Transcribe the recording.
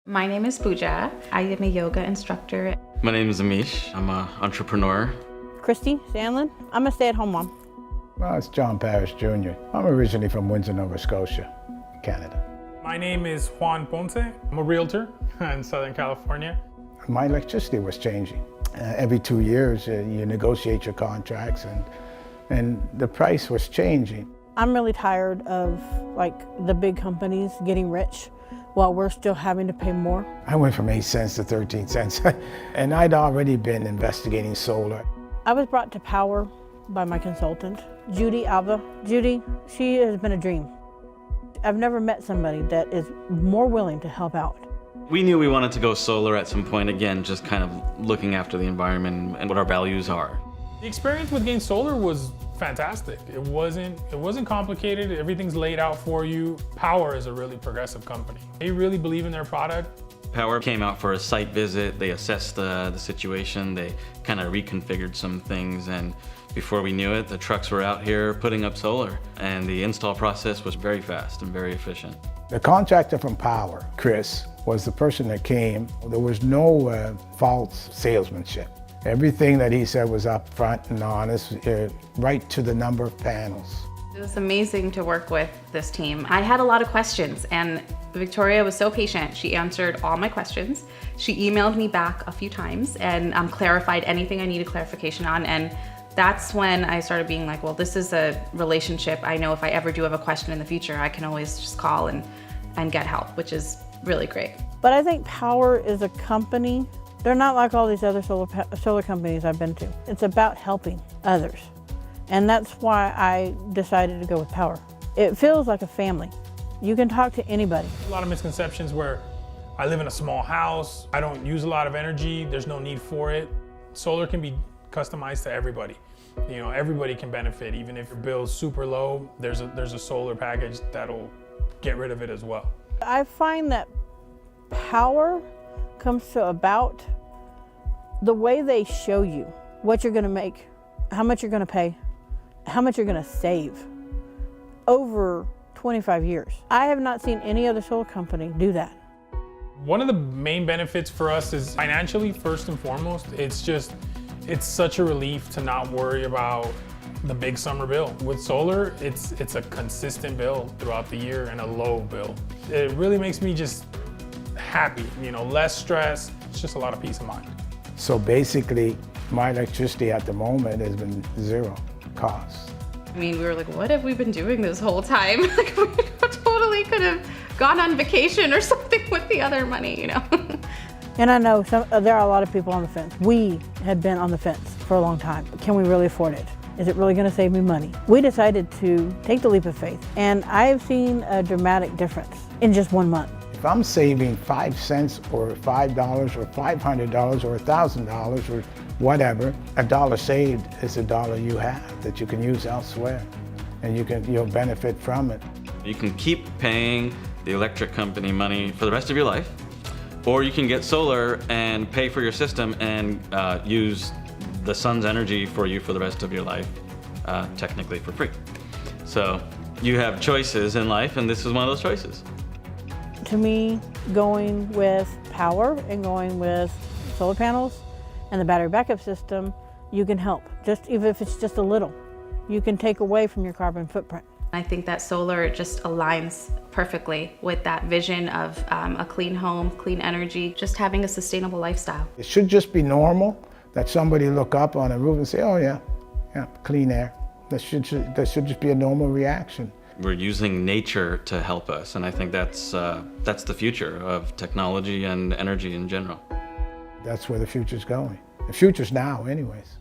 My name is Pooja. I am a yoga instructor. My name is Amish. I'm an entrepreneur. Christy Sandlin. I'm a stay-at-home mom. Well, it's John Parrish Jr. I'm originally from Windsor, Nova Scotia, Canada. My name is Juan Ponce. I'm a realtor in Southern California. My electricity was changing. Every 2 years, you negotiate your contracts, and the price was changing. I'm really tired of the big companies getting rich while we're still having to pay more. I went from 8 cents to 13 cents, and I'd already been investigating solar. I was brought to Powur by my consultant, Judy Alva. Judy, she has been a dream. I've never met somebody that is more willing to help out. We knew we wanted to go solar at some point, again, just kind of looking after the environment and what our values are. The experience with getting solar was fantastic. It wasn't complicated. Everything's laid out for you. Powur is a really progressive company. They really believe in their product. Powur came out for a site visit. They assessed the situation. They kind of reconfigured some things, and before we knew it, the trucks were out here putting up solar, and the install process was very fast and very efficient. The contractor from Powur, Chris, was the person that came. There was no false salesmanship. Everything that he said was upfront and honest, right to the number of panels. It was amazing to work with this team. I had a lot of questions, and Victoria was so patient. She answered all my questions. She emailed me back a few times and clarified anything I needed clarification on, and that's when I started being like, well, this is a relationship. I know if I ever do have a question in the future, I can always just call and get help, which is really great. But I think Powur is a company. They're not like all these other solar companies I've been to. It's about helping others. And that's why I decided to go with Powur. It feels like a family. You can talk to anybody. A lot of misconceptions where I live in a small house, I don't use a lot of energy, there's no need for it. Solar can be customized to everybody. You know, everybody can benefit. Even if your bill's super low, there's a solar package that'll get rid of it as well. I find that Powur comes to about the way they show you what you're gonna make, how much you're gonna pay, how much you're gonna save over 25 years. I have not seen any other solar company do that. One of the main benefits for us is financially, first and foremost. It's such a relief to not worry about the big summer bill. With solar, it's a consistent bill throughout the year and a low bill. It really makes me just happy, you know, less stress. It's just a lot of peace of mind. So basically, my electricity at the moment has been zero cost. I mean, we were like, what have we been doing this whole time? Like, we totally could have gone on vacation or something with the other money, you know? And I know there are a lot of people on the fence. We had been on the fence for a long time. Can we really afford it? Is it really gonna save me money? We decided to take the leap of faith, and I've seen a dramatic difference in just 1 month. If I'm saving 5 cents or $5 or $500 or $1,000 or whatever, a dollar saved is a dollar you have that you can use elsewhere, and you'll benefit from it. You can keep paying the electric company money for the rest of your life, or you can get solar and pay for your system and use the sun's energy for you for the rest of your life, technically for free. So you have choices in life, and this is one of those choices. To me, going with Powur and going with solar panels and the battery backup system, you can help. Just even if it's just a little, you can take away from your carbon footprint. I think that solar just aligns perfectly with that vision of a clean home, clean energy, just having a sustainable lifestyle. It should just be normal that somebody look up on a roof and say, oh yeah, clean air. That should just be a normal reaction. We're using nature to help us, and I think that's the future of technology and energy in general. That's where the future's going. The future's now anyways.